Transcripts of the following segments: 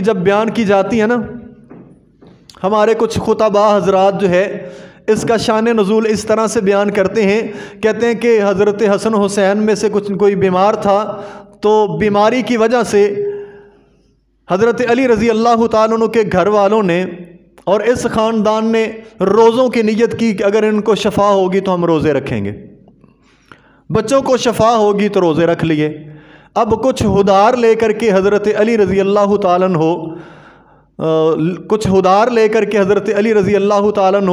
جب بیان کی جاتی ہے نا، ہمارے کچھ خطباء حضرات جو ہے اس کا شان نزول اس طرح سے بیان کرتے ہیں، کہتے ہیں کہ حضرت حسن حسین میں سے کوئی بیمار تھا، تو بیماری کی وجہ سے حضرت علی رضی اللہ تعالیٰ عنہ کے گھر والوں نے اور اس خاندان نے روزوں کی نیت کی کہ اگر ان کو شفا ہوگی تو ہم روزے رکھیں گے، بچوں کو شفا ہوگی تو روزے رکھ لیے۔ اب کچھ ہدار لے کر کے حضرت علی رضی اللہ تعالیٰ عنہ حضرت علی رضی اللہ تعالیٰ عنہ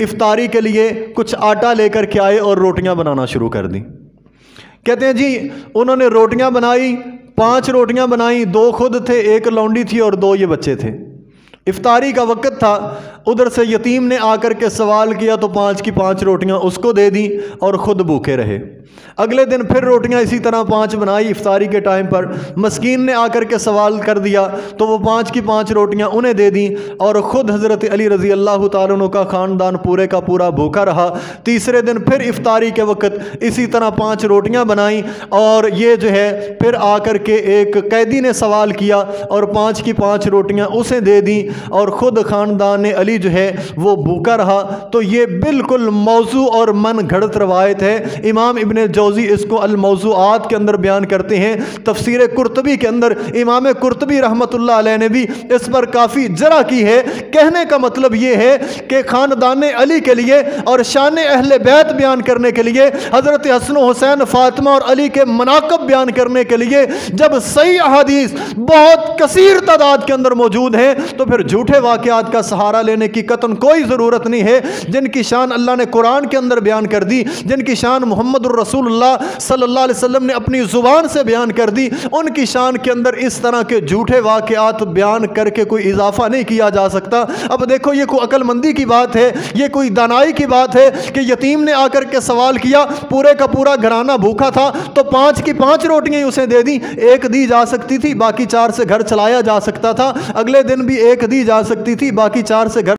افطاری کے لیے کچھ آٹا لے کر کے آئے اور روٹیاں بنانا شروع کر دیں۔ کہتے ہیں جی انہوں نے روٹیاں بنائی، 5 روٹیاں بنائیں، 2 خود تھے، 1 لونڈی تھی اور 2 یہ بچے تھے۔ افطاری کا وقت تھا، ادھر سے یتیم نے آ کر کے سوال کیا تو 5 کی 5 روٹیاں اس کو دے دیں اور خود بھوکے رہے۔ اگلے دن پھر روٹیاں اسی طرح 5 بنائی افطاری کے ٹائم پر، مسکین نے آ کر کے سوال کر دیا تو وہ 5 کی 5 روٹیاں انہیں دے دیں اور خود حضرت علی رضی اللہ تعالیٰ عنہ کا خاندان پورے کا پورا بھوکا رہا۔ تیسرے دن پھر افطاری کے وقت اسی طرح 5 روٹیاں بنائیں اور یہ جو ہے پھر آ کر کے ایک قیدی نے سوال کیا اور 5 کی 5 روٹیاں اسے دے دیں اور خود خاندان علی جو ہے وہ بھوکا رہا۔ تو یہ بالکل موضوع اور من گھڑت روایت ہے۔ امام ابن جوزی اس کو الموضوعات کے اندر بیان کرتے ہیں۔ تفسیر قرطبی کے اندر امام قرطبی رحمۃ اللہ علیہ نے بھی اس پر کافی جرح کی ہے۔ کہنے کا مطلب یہ ہے کہ خاندان علی کے لیے اور شان اہل بیت بیان کرنے کے لیے، حضرت حسن و حسین، فاطمہ اور علی کے مناقب بیان کرنے کے لیے جب صحیح احادیث بہت کثیر تعداد کے اندر موجود ہیں تو پھر جھوٹے واقعات کا سہارا لینے کی قطعاً کوئی ضرورت نہیں ہے۔ جن کی شان اللہ نے قرآن کے اندر بیان کر دی، جن کی شان محمد الرسول اللہ صلی اللہ علیہ وسلم نے اپنی زبان سے بیان کر دی، ان کی شان کے اندر اس طرح کے جھوٹے واقعات بیان کر کے کوئی اضافہ نہیں کیا جا سکتا۔ اب دیکھو یہ کوئی عقل مندی کی بات ہے، یہ کوئی دانائی کی بات ہے کہ یتیم نے آ کر کے سوال کیا، پورے کا پورا گھرانہ بھوکا تھا تو 5 کی 5 روٹیاں اسے دے دیں، 1 دی جا سکتی تھی، باقی 4 سے گھر چلایا جا سکتا تھا۔ اگلے دن بھی 1 دی جا سکتی تھی، باقی 4 سے گھر